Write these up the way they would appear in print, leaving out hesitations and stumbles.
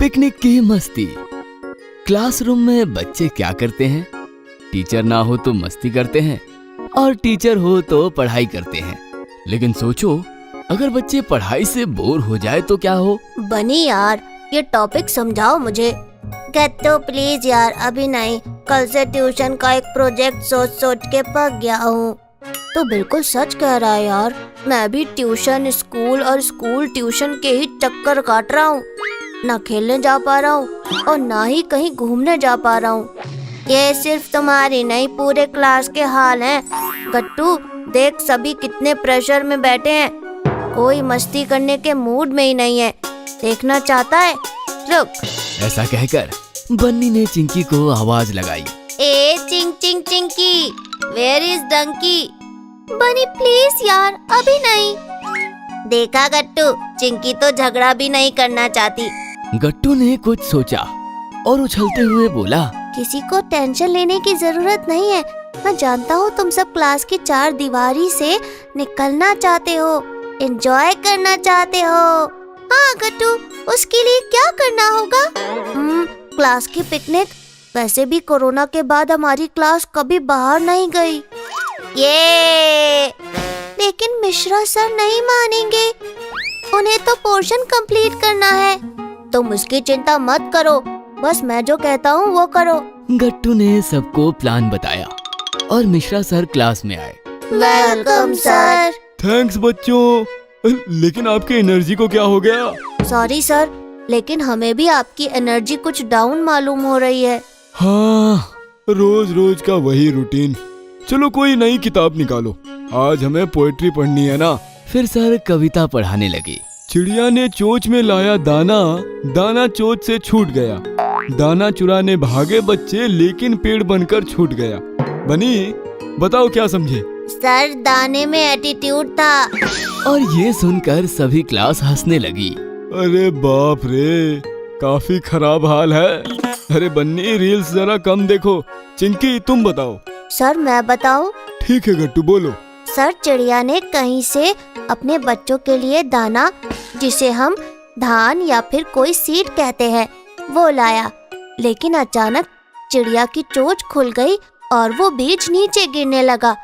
Picnic की मस्ती। Classroom में बच्चे क्या करते हैं? टीचर ना हो तो मस्ती करते हैं और टीचर हो तो पढ़ाई करते हैं। लेकिन सोचो, अगर बच्चे पढ़ाई से बोर हो जाए तो क्या हो? बनी यार, ये टॉपिक समझाओ मुझे। गट्टू प्लीज यार, अभी नहीं। कल से ट्यूशन का एक प्रोजेक्ट सोच सोच के पक गया हूँ। तो बिल्कुल सच कह रहा है यार, मैं भी ट्यूशन स्कूल और स्कूल ट्यूशन के ही चक्कर काट रहा हूँ। ना खेलने जा पा रहा हूँ और ना ही कहीं घूमने जा पा रहा हूँ। ये सिर्फ तुम्हारी नहीं, पूरे क्लास के हाल है। गट्टू देख, सभी कितने प्रेशर में बैठे हैं। कोई मस्ती करने के मूड में ही नहीं है। देखना चाहता है? रुक। ऐसा कहकर बन्नी ने चिंकी को आवाज लगाई। ए चिंग चिंग चिंकी, वेयर इज डंकी? बनी प्लीज यार, अभी नहीं। देखा गट्टू, चिंकी तो झगड़ा भी नहीं करना चाहती। गट्टू ने कुछ सोचा और उछलते हुए बोला, किसी को टेंशन लेने की जरूरत नहीं है। मैं जानता हूँ तुम सब क्लास की चार दीवारी से निकलना चाहते हो, एंजॉय करना चाहते हो। हाँ गट्टू, उसके लिए क्या करना होगा? क्लास की पिकनिक। वैसे भी कोरोना के बाद हमारी क्लास कभी बाहर नहीं गई। ये लेकिन मिश्रा सर नहीं मानेंगे, उन्हें तो पोर्शन कंप्लीट करना है। तुम उसकी चिंता मत करो, बस मैं जो कहता हूँ वो करो। गट्टू ने सबको प्लान बताया और मिश्रा सर क्लास में आए। Welcome sir. थैंक्स बच्चों, लेकिन आपकी एनर्जी को क्या हो गया? सॉरी सर, लेकिन हमें भी आपकी एनर्जी कुछ डाउन मालूम हो रही है। हाँ, रोज रोज का वही रूटीन। चलो कोई नई किताब निकालो, आज हमें पोएट्री पढ़नी है ना। फिर सर कविता पढ़ाने लगे। चिड़िया ने चोंच में लाया दाना, दाना चोंच से छूट गया। दाना चुराने भागे बच्चे, लेकिन पेड़ बनकर छूट गया। बनी, बताओ क्या समझे? सर, दाने में एटीट्यूड था। और ये सुनकर सभी क्लास हंसने लगी। अरे बाप रे, काफी खराब हाल है। अरे बन्नी, रील्स जरा कम देखो। चिंकी तुम बताओ। सर मैं बताऊं? ठीक है गट्टू, बोलो। सर, चिड़िया ने कहीं से अपने बच्चों के लिए दाना, जिसे हम धान या फिर कोई सीड कहते हैं, वो लाया। लेकिन अचानक चिड़िया की चोंच खुल गई और वो बीज नीचे गिरने लगा।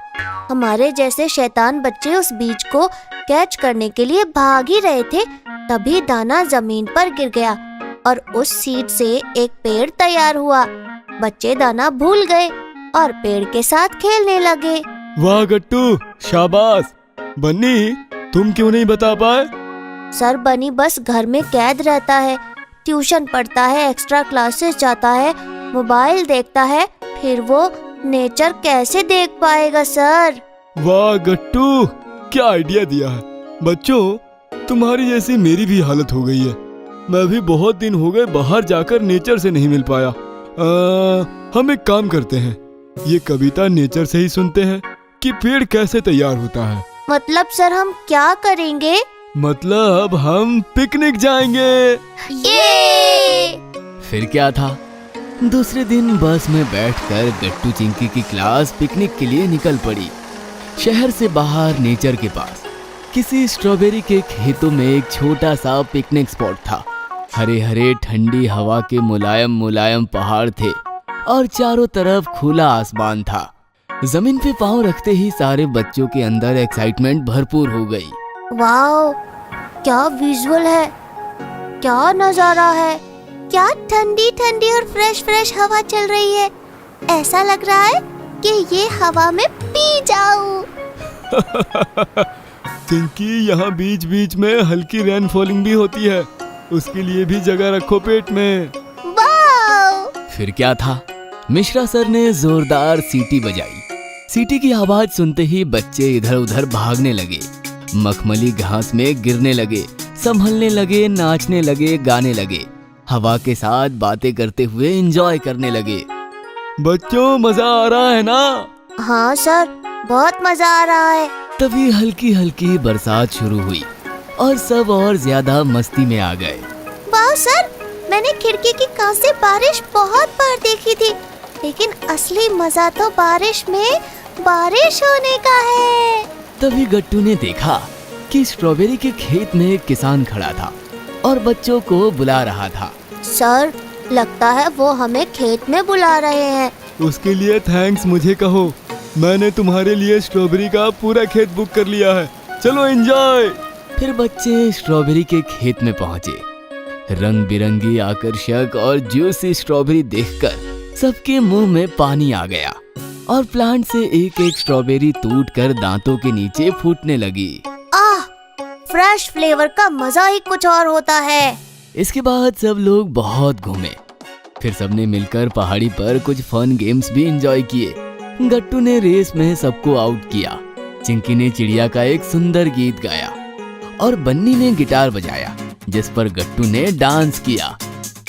हमारे जैसे शैतान बच्चे उस बीज को कैच करने के लिए भाग ही रहे थे, तभी दाना जमीन पर गिर गया और उस सीड से एक पेड़ तैयार हुआ। बच्चे दाना भूल गए और पेड़ के साथ खेलने लगे। वाह गट्टू, शाबाश। बन्नी, तुम क्यों नहीं बता पाए? सर, बनी बस घर में कैद रहता है, ट्यूशन पढ़ता है, एक्स्ट्रा क्लासेस जाता है, मोबाइल देखता है, फिर वो नेचर कैसे देख पाएगा सर? वाह गट्टू, क्या आइडिया दिया है। बच्चों, तुम्हारी जैसी मेरी भी हालत हो गई है। मैं भी बहुत दिन हो गए बाहर जाकर नेचर से नहीं मिल पाया। हम एक काम करते हैं, ये कविता नेचर से ही सुनते हैं कि पेड़ कैसे तैयार होता है। मतलब सर, हम क्या करेंगे? मतलब हम पिकनिक जाएंगे। ये! फिर क्या था, दूसरे दिन बस में बैठकर गट्टू चिंकी की क्लास पिकनिक के लिए निकल पड़ी। शहर से बाहर नेचर के पास किसी स्ट्रॉबेरी के खेतों में एक छोटा सा पिकनिक स्पॉट था। हरे हरे ठंडी हवा के मुलायम मुलायम पहाड़ थे और चारों तरफ खुला आसमान था। जमीन पे पांव रखते ही सारे बच्चों के अंदर एक्साइटमेंट भरपूर हो गई। वाओ, क्या विजुअल है, क्या नजारा है, क्या ठंडी ठंडी और फ्रेश फ्रेश हवा चल रही है। ऐसा लग रहा है कि ये हवा में पी जाऊं। चिंकी, यहाँ बीच बीच में हल्की रेन फॉलिंग भी होती है, उसके लिए भी जगह रखो पेट में। वाओ! फिर क्या था, मिश्रा सर ने जोरदार सीटी बजाई। सीटी की आवाज सुनते ही बच्चे इधर उधर भागने लगे, मखमली घास में गिरने लगे, संभलने लगे, नाचने लगे, गाने लगे, हवा के साथ बातें करते हुए एंजॉय करने लगे। बच्चों, मजा आ रहा है ना? हाँ सर, बहुत मजा आ रहा है। तभी हल्की हल्की बरसात शुरू हुई और सब और ज्यादा मस्ती में आ गए। वाह सर, मैंने खिड़की की कांच से बारिश बहुत बार देखी थी, लेकिन असली मजा तो बारिश में बारिश होने का है। तभी गट्टू ने देखा कि स्ट्रॉबेरी के खेत में एक किसान खड़ा था और बच्चों को बुला रहा था। सर, लगता है वो हमें खेत में बुला रहे हैं। उसके लिए थैंक्स मुझे कहो। मैंने तुम्हारे लिए स्ट्रॉबेरी का पूरा खेत बुक कर लिया है। चलो एंजॉय। फिर बच्चे स्ट्रॉबेरी के खेत में पहुंचे। रंग बिरंगी, आकर्षक और जूसी स्ट्रॉबेरी देखकर सबके मुंह में पानी आ गया और प्लांट से एक एक स्ट्रॉबेरी टूटकर दांतों के नीचे फूटने लगी। आह, फ्रेश फ्लेवर का मजा ही कुछ और होता है। इसके बाद सब लोग बहुत घूमे। फिर सबने मिलकर पहाड़ी पर कुछ फन गेम्स भी एंजॉय किए। गट्टू ने रेस में सबको आउट किया, चिंकी ने चिड़िया का एक सुंदर गीत गाया और बन्नी ने गिटार बजाया, जिस पर गट्टू ने डांस किया।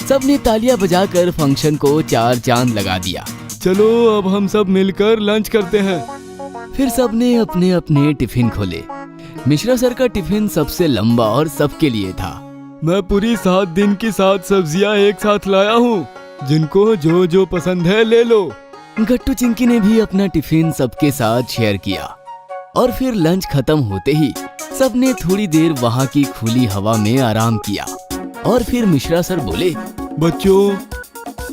सबने तालियां बजाकर फंक्शन को 4 चांद लगा दिया। चलो अब हम सब मिलकर लंच करते हैं। फिर सबने अपने अपने टिफिन खोले। मिश्रा सर का टिफिन सबसे लंबा और सबके लिए था। मैं पूरी 7 दिन की 7 सब्जियां एक साथ लाया हूँ। जिनको जो जो पसंद है ले लो। गट्टू चिंकी ने भी अपना टिफिन सबके साथ शेयर किया और फिर लंच खत्म होते ही सबने थोड़ी देर वहाँ की खुली हवा में आराम किया। और फिर मिश्रा सर बोले, बच्चों,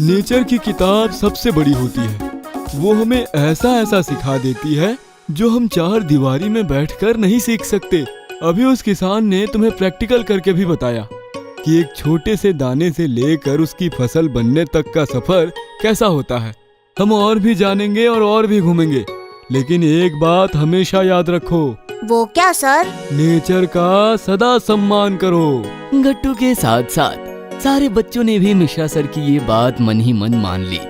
नेचर की किताब सबसे बड़ी होती है। वो हमें ऐसा ऐसा सिखा देती है जो हम 4 दीवारी में बैठकर नहीं सीख सकते। अभी उस किसान ने तुम्हें प्रैक्टिकल करके भी बताया कि एक छोटे से दाने से लेकर उसकी फसल बनने तक का सफर कैसा होता है। हम और भी जानेंगे और भी घूमेंगे, लेकिन एक बात हमेशा याद रखो। वो क्या सर? नेचर का सदा सम्मान करो। गट्टू के साथ साथ सारे बच्चों ने भी मिश्रा सर की ये बात मन ही मन मान ली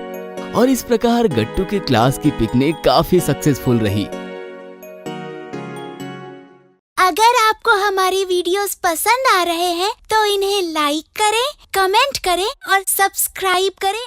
और इस प्रकार गट्टू के क्लास की पिकनिक काफी सक्सेसफुल रही। अगर आपको हमारी वीडियोस पसंद आ रहे हैं तो इन्हें लाइक करें, कमेंट करें और सब्सक्राइब करें